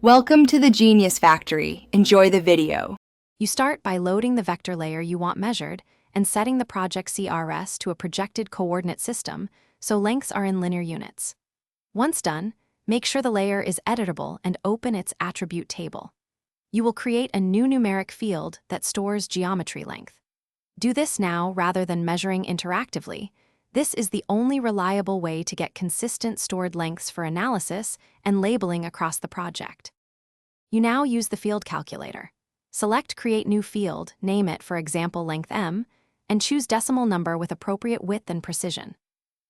Welcome to the Genius Factory. Enjoy the video. You start by loading the vector layer you want measured and setting the project CRS to a projected coordinate system so lengths are in linear units. Once done, make sure the layer is editable and open its attribute table. You will create a new numeric field that stores geometry length. Do this now rather than measuring interactively. This is the only reliable way to get consistent stored lengths for analysis and labeling across the project. You now use the field calculator. Select Create New Field, name it for example length M, and choose decimal number with appropriate width and precision.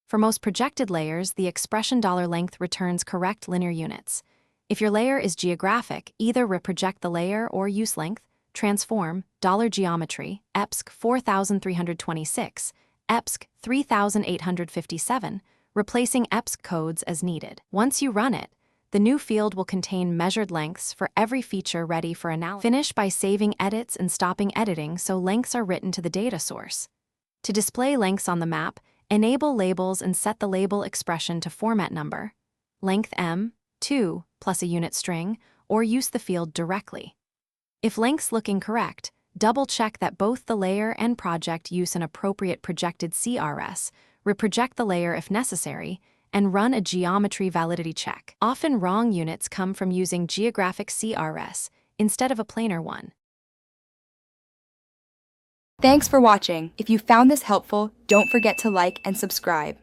For most projected layers, the expression $length returns correct linear units. If your layer is geographic, either reproject the layer or use length, transform, $geometry, EPSC 4326, EPSC 3857, replacing EPSC codes as needed. Once you run it, the new field will contain measured lengths for every feature ready for analysis. Finish by saving edits and stopping editing so lengths are written to the data source. To display lengths on the map, enable labels and set the label expression to format number, length M, 2, plus a unit string, or use the field directly. If lengths look incorrect, double-check that both the layer and project use an appropriate projected CRS, reproject the layer if necessary, and run a geometry validity check. Often wrong units come from using geographic CRS instead of a planar one. Thanks for watching. If you found this helpful, don't forget to like and subscribe.